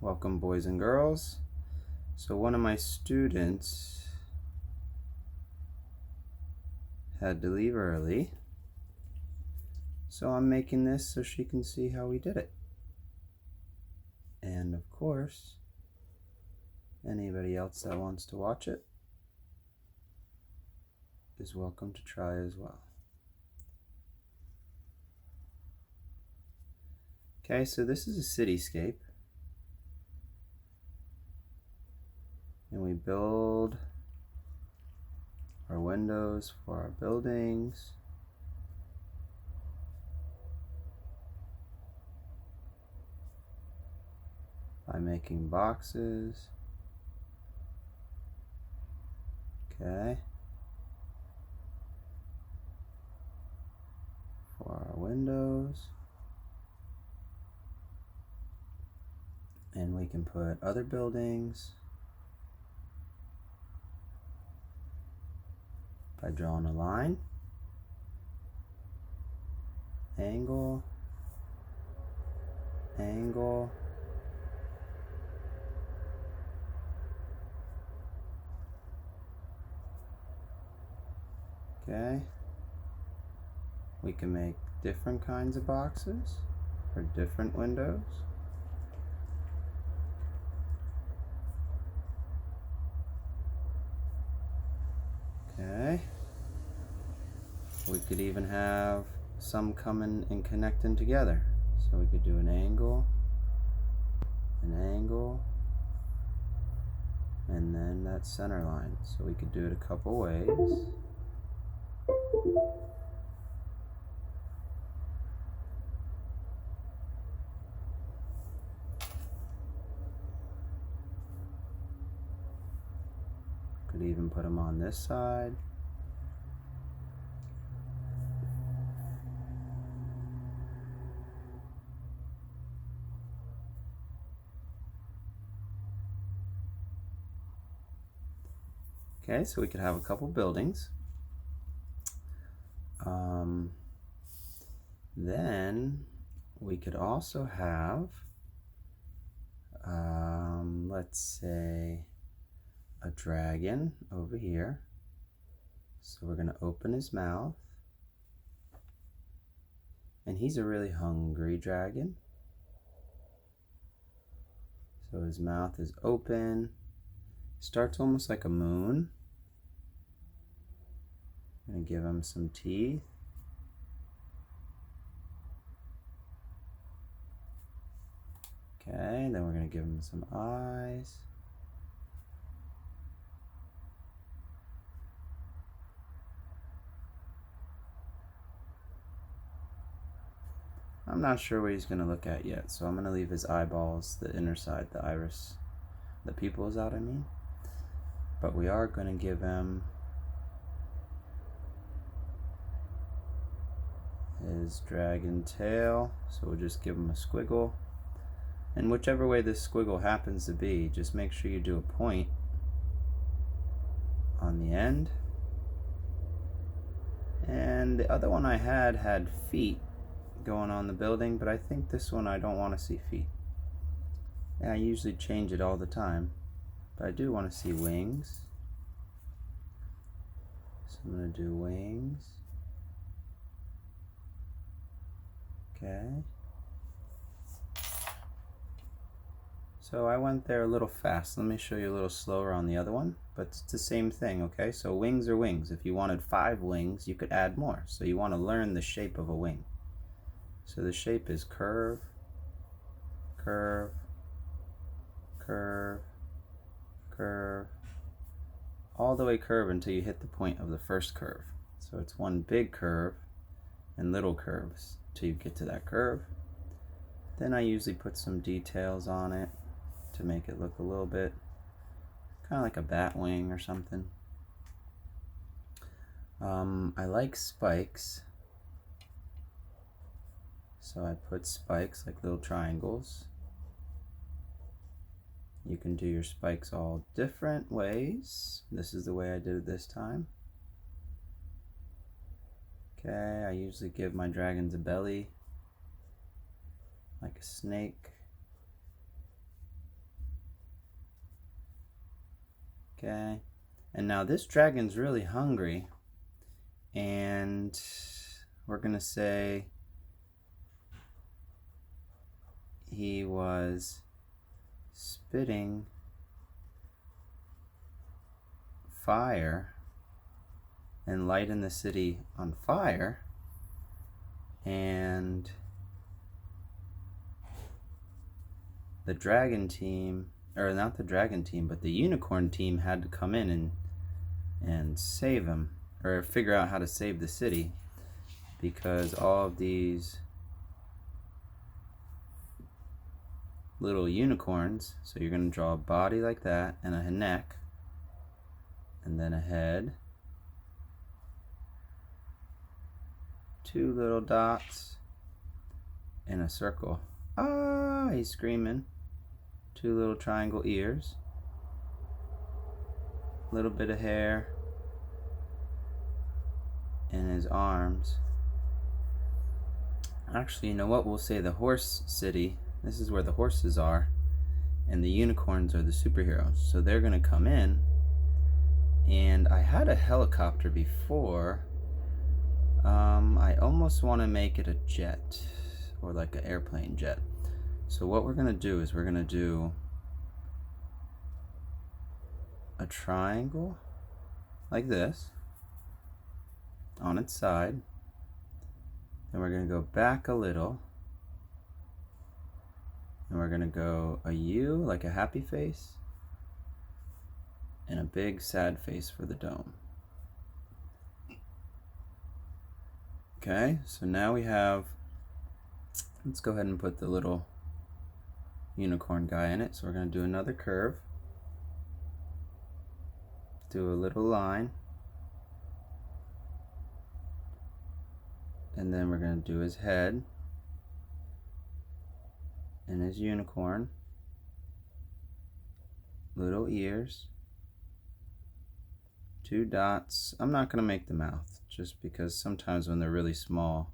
Welcome, boys and girls. So one of my students had to leave early, so I'm making this so she can see how we did it. And of course, anybody else that wants to watch it is welcome to try as well. Okay, so this is a cityscape. And we build our windows for our buildings. By making boxes. Okay. For our windows. And we can put other buildings by drawing a line, angle, angle, okay. We can make different kinds of boxes for different windows. Okay. We could even have some coming and connecting together. So we could do an angle, and then that center line. So we could do it a couple ways. Could even put them on this side. Okay, so we could have a couple buildings. Then we could also have, let's say, a dragon over here. So we're going to open his mouth. And he's a really hungry dragon. So his mouth is open. Starts almost like a moon. I'm going to give him some teeth. Okay, then we're going to give him some eyes. I'm not sure what he's going to look at yet, so I'm going to leave his eyeballs, the inner side, the iris, the pupils out, I mean. But we are going to give him his dragon tail, so we'll just give him a squiggle. And whichever way this squiggle happens to be, just make sure you do a point on the end. And the other one I had feet going on the building, but I think this one I don't want to see feet. Yeah, I usually change it all the time, but I do want to see wings. So I'm going to do wings. Okay. So I went there a little fast. Let me show you a little slower on the other one, but it's the same thing, okay? So wings are wings. If you wanted 5 wings, you could add more. So you want to learn the shape of a wing. So the shape is curve, curve, curve, curve, all the way curve until you hit the point of the first curve. So it's one big curve and little curves till you get to that curve. Then I usually put some details on it to make it look a little bit kind of like a bat wing or something. I like spikes, so I put spikes like little triangles. You can do your spikes all different ways. This is the way I did it this time. Okay, I usually give my dragons a belly like a snake. Okay, and now this dragon's really hungry, and we're gonna say he was spitting fire and lighting the city on fire, and the dragon team, or not the dragon team, but the unicorn team had to come in and save him, or figure out how to save the city, because all of these little unicorns, so you're going to draw a body like that, and a neck, and then a head, two little dots, and a circle. Ah, he's screaming. Two little triangle ears, a little bit of hair, and his arms. Actually, you know what? We'll say the horse city. This is where the horses are, and the unicorns are the superheroes. So they're gonna come in, and I had a helicopter before. I almost want to make it a jet, or like an airplane jet. So what we're gonna do is we're gonna do a triangle like this on its side. Then we're gonna go back a little, and we're gonna go a U like a happy face, and a big sad face for the dome. Okay, so now we have, let's go ahead and put the little unicorn guy in it. So we're gonna do another curve, do a little line, and then we're gonna do his head and his unicorn, little ears, two dots. I'm not gonna make the mouth, just because sometimes when they're really small,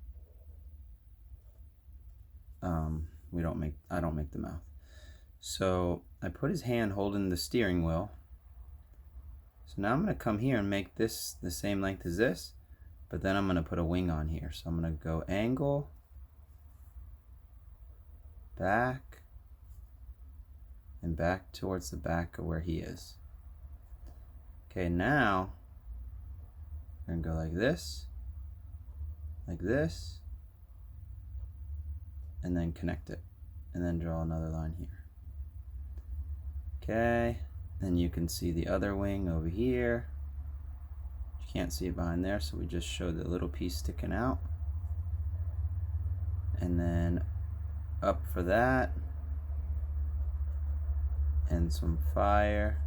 I don't make the mouth. So I put his hand holding the steering wheel. So now I'm gonna come here and make this the same length as this, but then I'm gonna put a wing on here. So I'm gonna go angle, back, and back towards the back of where he is. Okay, now we're gonna go like this, and then connect it, and then draw another line here. Okay, then you can see the other wing over here. You can't see it behind there, so we just show the little piece sticking out. And then up for that, and some fire.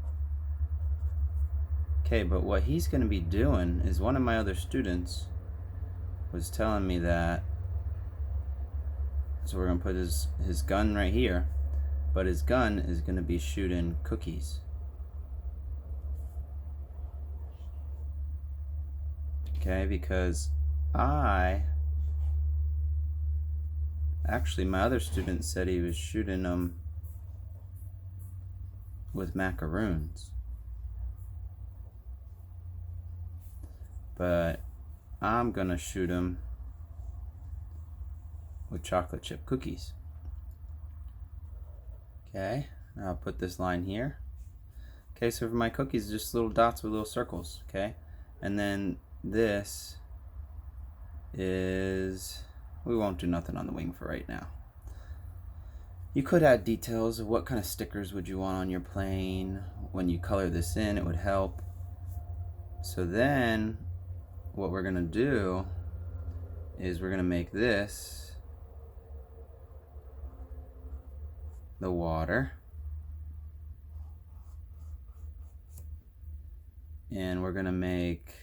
Okay, but what he's going to be doing is, one of my other students was telling me that, so we're going to put his gun right here, but his gun is going to be shooting cookies. Okay, because actually my other student said he was shooting them with macaroons, but I'm gonna shoot him with chocolate chip cookies. Okay, I'll put this line here. Okay, so for my cookies, just little dots with little circles. Okay, and then this is, we won't do nothing on the wing for right now. You could add details of what kind of stickers would you want on your plane. When you color this in, it would help. So then what we're gonna do is we're gonna make this the water, and we're gonna make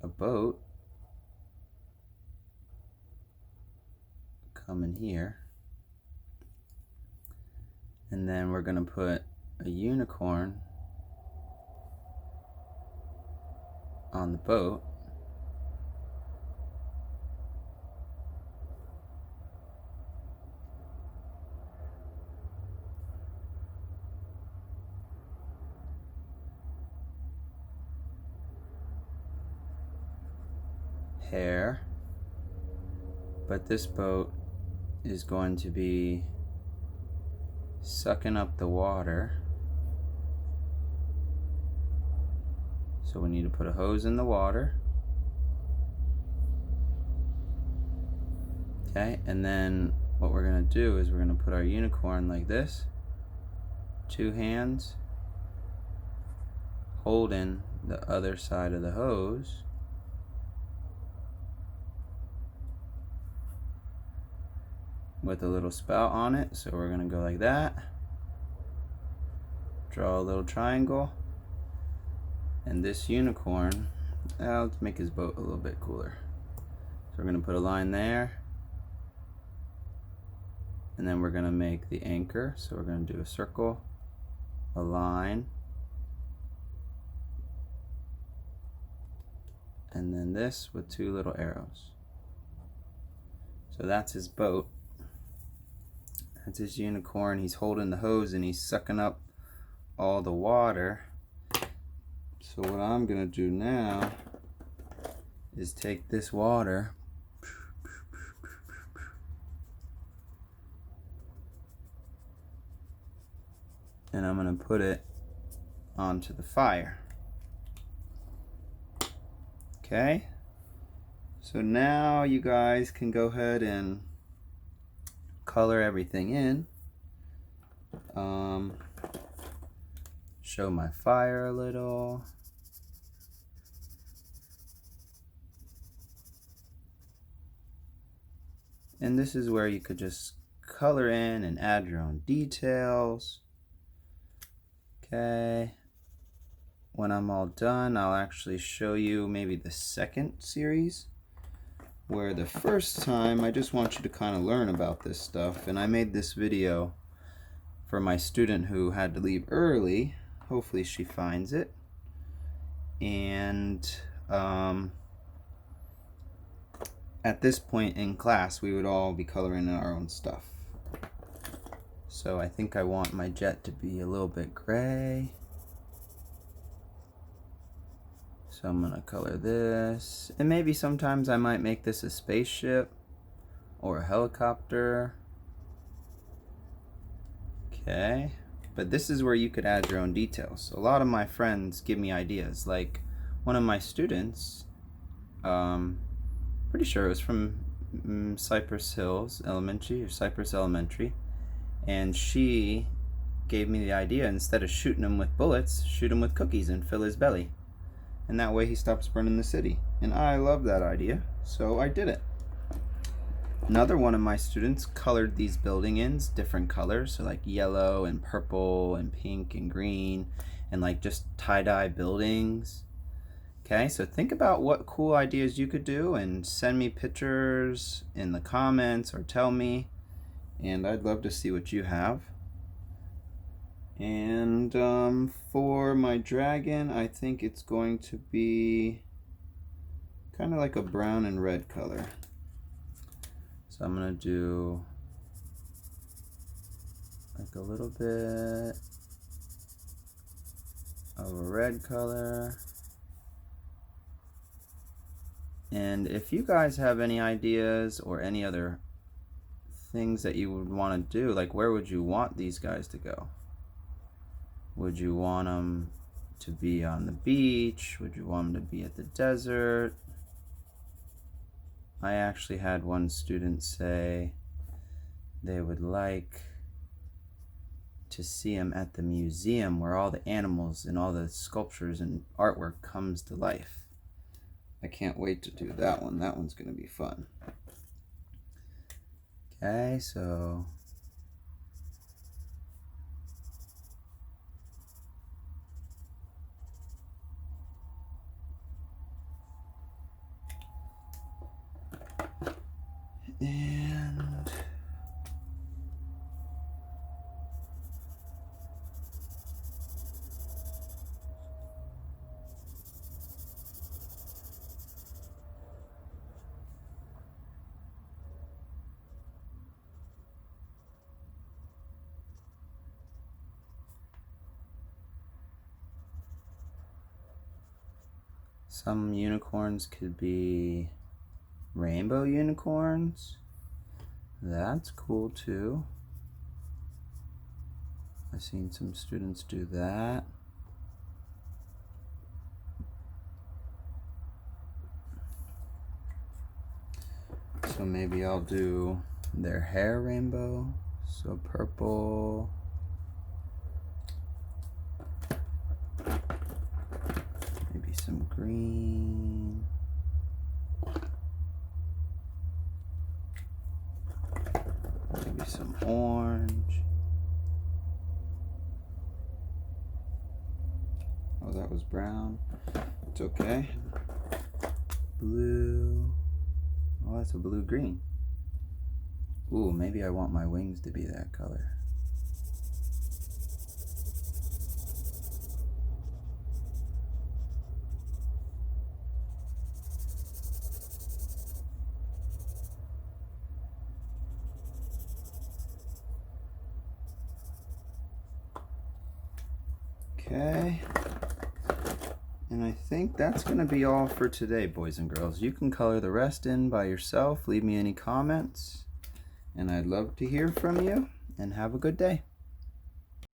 a boat come in here, and then we're gonna put a unicorn on the boat, hair, but this boat is going to be sucking up the water. So we need to put a hose in the water. Okay, and then what we're going to do is we're going to put our unicorn like this. 2 hands holding the other side of the hose. With a little spout on it. So we're going to go like that. Draw a little triangle. And this unicorn, let's make his boat a little bit cooler. So we're going to put a line there. And then we're going to make the anchor. So we're going to do a circle, a line, and then this with 2 little arrows. So that's his boat. That's his unicorn. He's holding the hose and he's sucking up all the water. So what I'm going to do now is take this water and I'm going to put it onto the fire. Okay, so now you guys can go ahead and color everything in. Show my fire a little. And this is where you could just color in and add your own details. Okay, when I'm all done, I'll actually show you maybe the second series, where the first time I just want you to kind of learn about this stuff. And I made this video for my student who had to leave early. Hopefully she finds it. And at this point in class, we would all be coloring in our own stuff. So I think I want my jet to be a little bit gray. So I'm gonna color this. And maybe sometimes I might make this a spaceship or a helicopter. Okay, but this is where you could add your own details. A lot of my friends give me ideas. Like one of my students, pretty sure it was from Cypress Hills Elementary or Cypress Elementary, and she gave me the idea, instead of shooting him with bullets, shoot him with cookies and fill his belly. And that way he stops burning the city. And I love that idea, so I did it. Another one of my students colored these building ends different colors, so like yellow and purple and pink and green, and like just tie-dye buildings. Okay, so think about what cool ideas you could do and send me pictures in the comments or tell me, and I'd love to see what you have. And for my dragon, I think it's going to be kind of like a brown and red color. So I'm going to do like a little bit of a red color. And if you guys have any ideas or any other things that you would want to do, like where would you want these guys to go? Would you want them to be on the beach? Would you want them to be at the desert? I actually had one student say they would like to see them at the museum where all the animals and all the sculptures and artwork comes to life. I can't wait to do that one. That one's going to be fun. Okay, so and some unicorns could be Rainbow unicorns. That's cool too. I've seen some students do that. So maybe I'll do their hair rainbow. So purple. Maybe some green. Maybe some orange. Oh, that was brown. It's okay. Blue. Oh, that's a blue-green. Ooh, maybe I want my wings to be that color. Okay. And I think that's going to be all for today, boys and girls. You can color the rest in by yourself. Leave me any comments. And I'd love to hear from you. And have a good day.